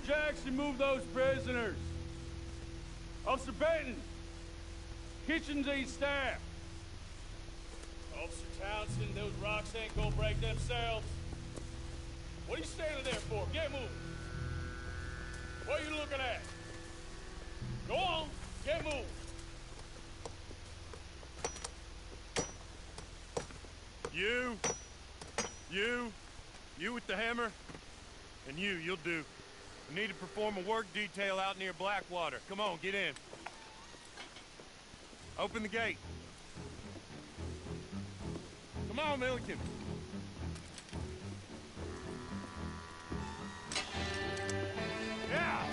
Jackson, move those prisoners. Officer Benton, kitchens eat staff. Officer Townsend, those rocks ain't gonna break themselves. What are you standing there for? Get moving. What are you looking at? Go on, get moving. You with the hammer, and you'll do. We need to perform a work detail out near Blackwater. Come on, get in. Open the gate. Come on, Milliken. Yeah!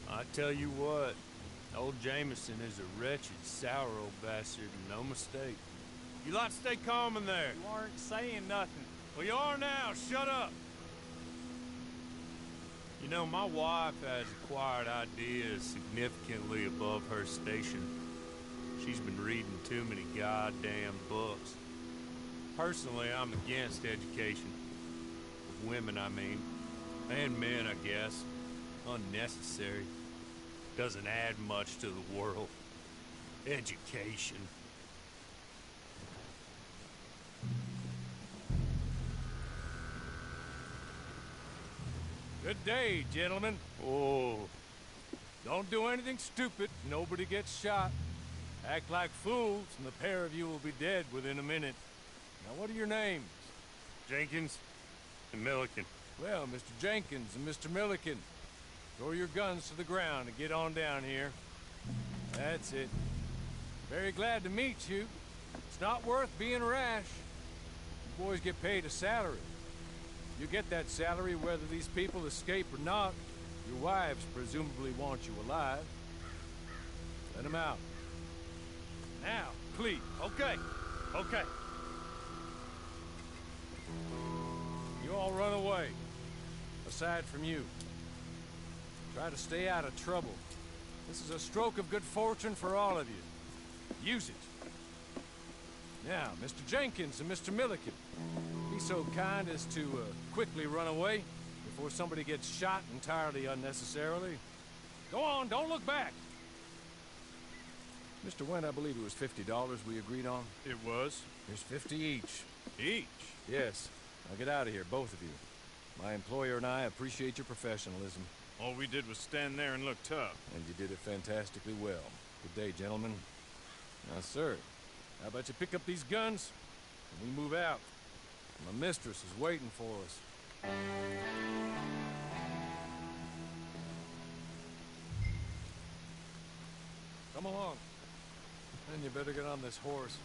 I tell you what, old Jameson is a wretched, sour old bastard, and no mistake. You lot stay calm in there. You aren't saying nothing. Well, you are now. Shut up. You know, my wife has acquired ideas significantly above her station. She's been reading too many goddamn books. Personally, I'm against education. Of women, I mean. And men, I guess. Unnecessary. Doesn't add much to the world. Education. Good day, gentlemen. Oh. Don't do anything stupid. Nobody gets shot. Act like fools, and the pair of you will be dead within a minute. Now, what are your names? Jenkins and Milliken. Well, Mr. Jenkins and Mr. Milliken, throw your guns to the ground and get on down here. That's it. Very glad to meet you. It's not worth being rash. You boys get paid a salary. You get that salary whether these people escape or not. Your wives presumably want you alive. Let them out. Now, please. Okay. Okay. You all run away. Aside from you. Try to stay out of trouble. This is a stroke of good fortune for all of you. Use it. Now, Mr. Jenkins and Mr. Milliken, be so kind as to quickly run away before somebody gets shot entirely unnecessarily. Go on, don't look back. Mr. Wendt, I believe it was $50 we agreed on. It was? Here's 50 each. Each? Yes. Now get out of here, both of you. My employer and I appreciate your professionalism. All we did was stand there and look tough. And you did it fantastically well. Good day, gentlemen. Now, sir, how about you pick up these guns and we move out? My mistress is waiting for us. Come along. Then you better get on this horse.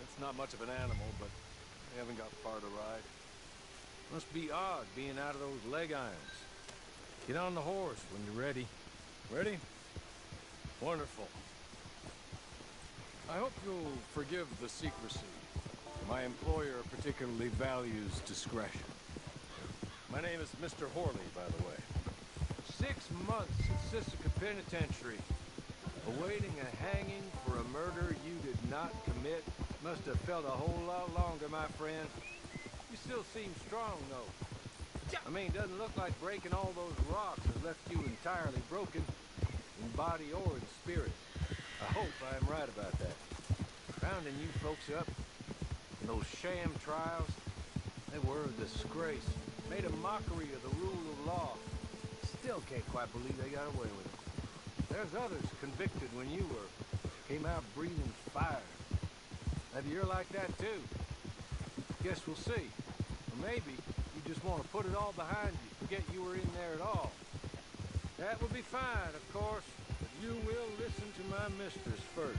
It's not much of an animal, but we haven't got far to ride. Must be odd being out of those leg irons. Get on the horse when you're ready. Ready? Wonderful. I hope you'll forgive the secrecy. My employer particularly values discretion. My name is Mr. Horley, by the way. 6 months at Sissica Penitentiary, awaiting a hanging for a murder you did not commit. Must have felt a whole lot longer, my friend. You still seem strong, though. I mean, doesn't look like breaking all those rocks has left you entirely broken, in body or in spirit. I hope I'm right about that. Rounding you folks up in those sham trials, they were a disgrace. Made a mockery of the rule of law. Still can't quite believe they got away with it. There's others convicted when you were. Came out breathing fire. Maybe you're like that too. Guess we'll see. Or maybe you just want to put it all behind you, forget you were in there at all. That will be fine, of course, but you will listen to my mistress first.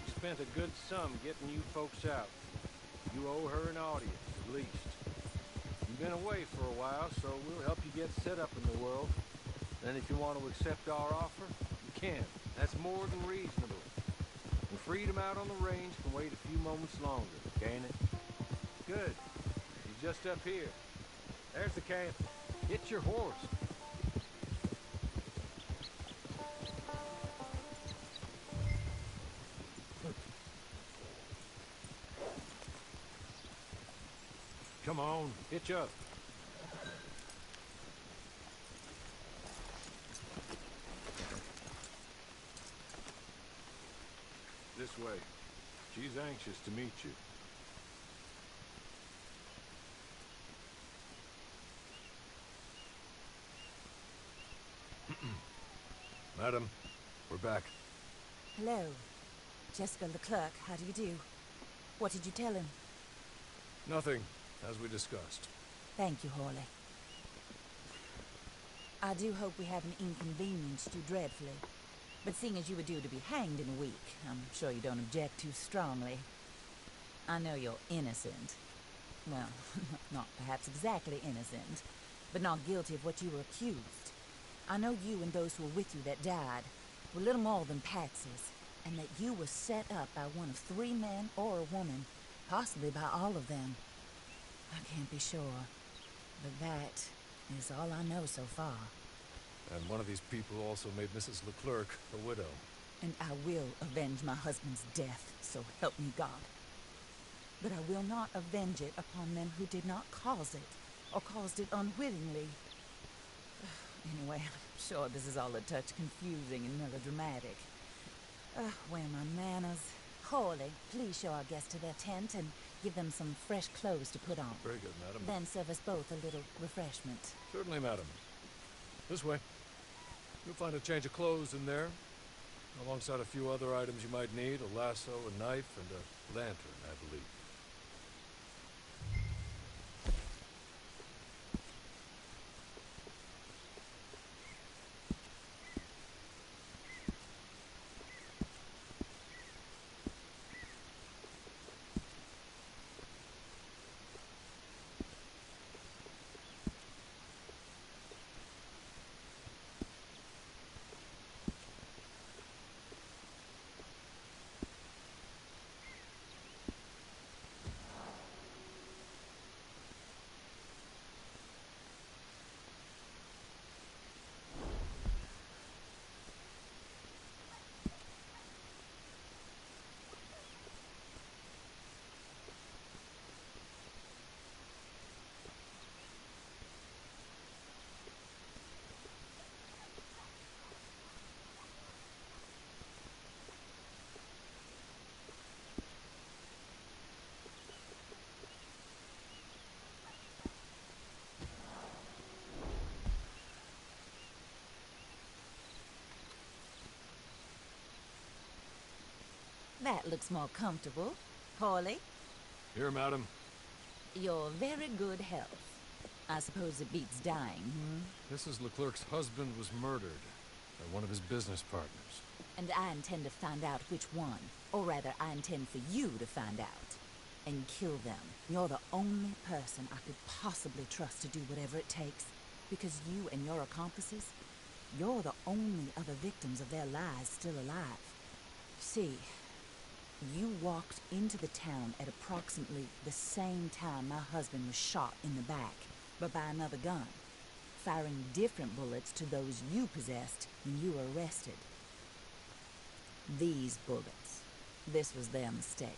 She spent a good sum getting you folks out. You owe her an audience, at least. You been away for a while, so we'll help you get set up in the world. Then if you want to accept our offer, you can. That's more than reasonable. And freedom out on the range can wait a few moments longer, can't it? Good. You're just up here. There's the camp. Get your horse. Come on, hitch up. This way. She's anxious to meet you. Madam, we're back. Hello. Jessica Leclerc, how do you do? What did you tell him? Nothing, as we discussed. Thank you, Hawley. I do hope we haven't inconvenienced you dreadfully. But seeing as you were due to be hanged in a week, I'm sure you don't object too strongly. I know you're innocent. Well, not perhaps exactly innocent, but not guilty of what you were accused. I know you and those who were with you that died were little more than patsies, and that you were set up by one of 3 men or a woman, possibly by all of them. I can't be sure, but that is all I know so far. And one of these people also made Mrs. Leclerc a widow. And I will avenge my husband's death, so help me God. But I will not avenge it upon men who did not cause it, or caused it unwittingly. Anyway, I'm sure this is all a touch confusing and melodramatic. Where are my manners? Hawley, please show our guests to their tent and give them some fresh clothes to put on. Very good, madam. Then serve us both a little refreshment. Certainly, madam. This way. You'll find a change of clothes in there, alongside a few other items you might need, a lasso, a knife, and a lantern, I believe. That looks more comfortable. Hawley, Here, madam. your very good health. I suppose it beats dying, Mrs. Leclerc's husband was murdered by one of his business partners. And I intend to find out which one. Or rather, I intend for you to find out. And kill them. You're the only person I could possibly trust to do whatever it takes. Because you and your accomplices, you're the only other victims of their lies still alive. See, you walked into the town at approximately the same time my husband was shot in the back, but by another gun, firing different bullets to those you possessed when you were arrested. These bullets, this was their mistake.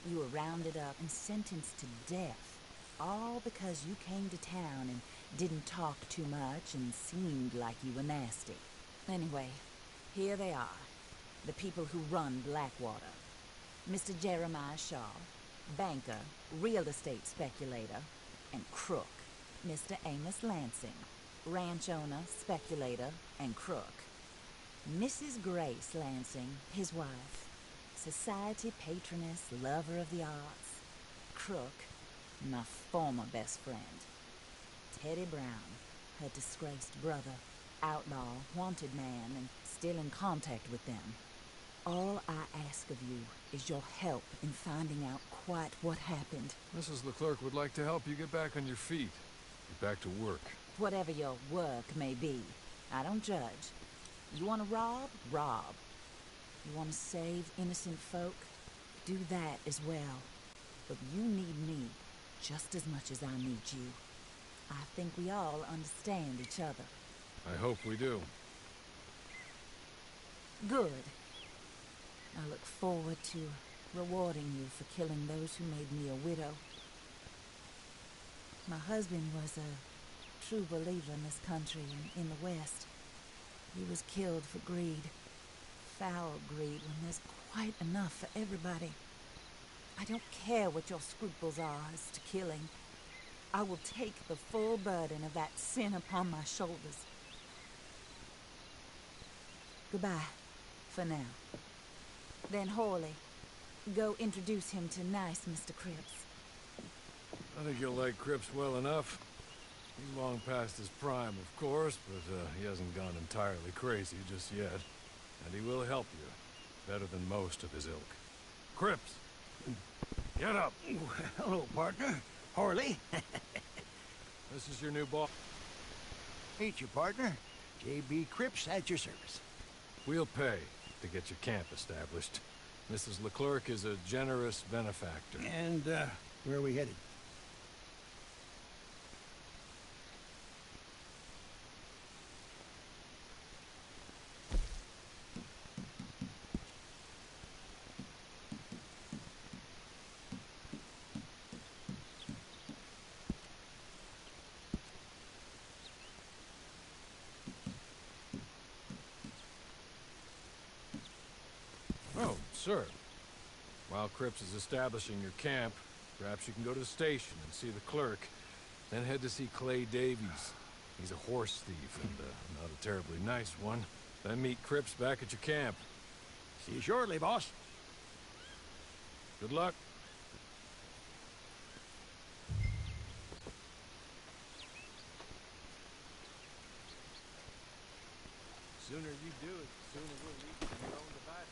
You were rounded up and sentenced to death, all because you came to town and didn't talk too much and seemed like you were nasty. Anyway, here they are. The people who run Blackwater. Mr. Jeremiah Shaw, banker, real estate speculator, and crook. Mr. Amos Lansing, ranch owner, speculator, and crook. Mrs. Grace Lansing, his wife, society patroness, lover of the arts, crook, my former best friend. Teddy Brown, her disgraced brother, outlaw, wanted man, and still in contact with them. All I ask of you is your help in finding out quite what happened. Mrs. Leclerc would like to help you get back on your feet. Get back to work. Whatever your work may be, I don't judge. You want to rob? Rob. You want to save innocent folk? Do that as well. But you need me just as much as I need you. I think we all understand each other. I hope we do. Good. I look forward to rewarding you for killing those who made me a widow. My husband was a true believer in this country and in the West. He was killed for greed. Foul greed when there's quite enough for everybody. I don't care what your scruples are as to killing. I will take the full burden of that sin upon my shoulders. Goodbye, for now. Then Horley, go introduce him to nice Mr. Cripps. I think you'll like Cripps well enough. He's long past his prime, of course, but he hasn't gone entirely crazy just yet. And he will help you, better than most of his ilk. Cripps! Get up! Hello, partner. Horley. This is your new boss. Meet you, partner. J.B. Cripps at your service. We'll pay to get your camp established. Mrs. Leclerc is a generous benefactor. And, where are we headed? Oh, sir. While Cripps is establishing your camp, perhaps you can go to the station and see the clerk, then head to see Clay Davies. He's a horse thief and not a terribly nice one. Then meet Cripps back at your camp. See you shortly, boss. Good luck. The sooner you do it, the sooner we'll leave you your own devices.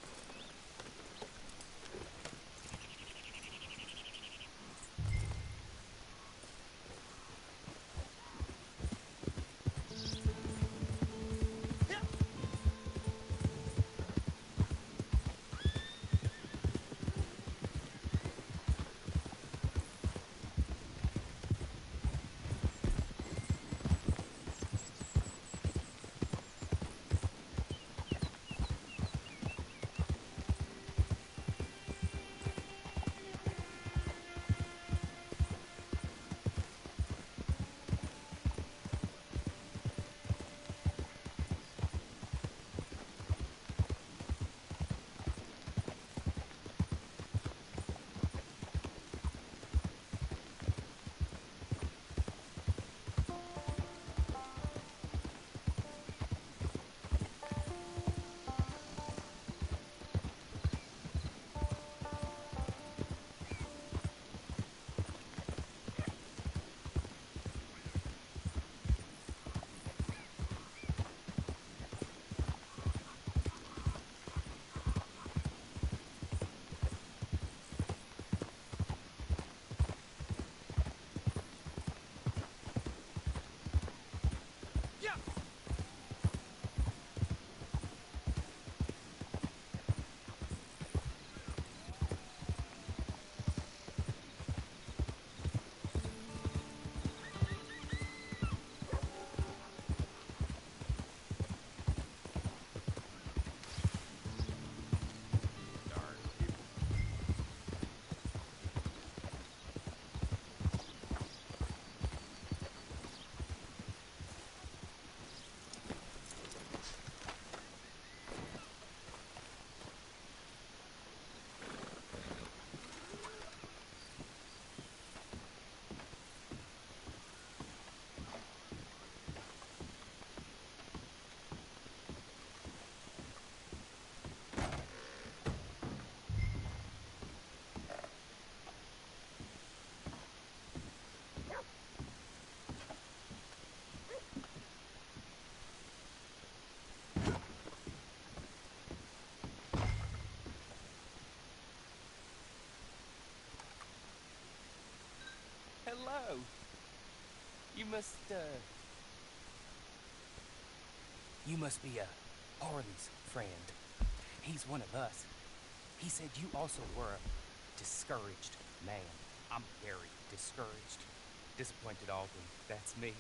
Oh. You must be Harley's friend. He's one of us. He said you also were a discouraged man. I'm very discouraged. Disappointed, Alden. That's me.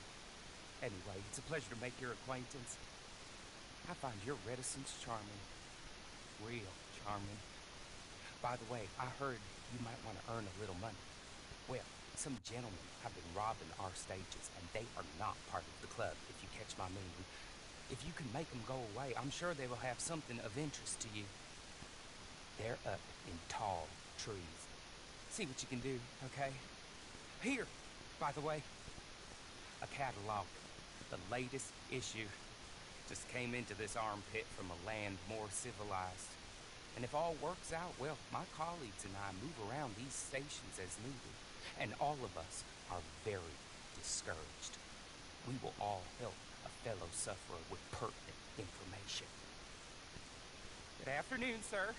Anyway, it's a pleasure to make your acquaintance. I find your reticence charming. Real charming. By the way, I heard you might want to earn a little money. Well, some gentlemen have been robbing our stages, and they are not part of the club, if you catch my meaning. If you can make them go away, I'm sure they will have something of interest to you. They're up in tall trees. See what you can do, okay? Here, by the way, a catalog. The latest issue. Just came into this armpit from a land more civilized. And if all works out, well, my colleagues and I move around these stations as needed. And all of us are very discouraged. We will all help a fellow sufferer with pertinent information. Good afternoon, sir.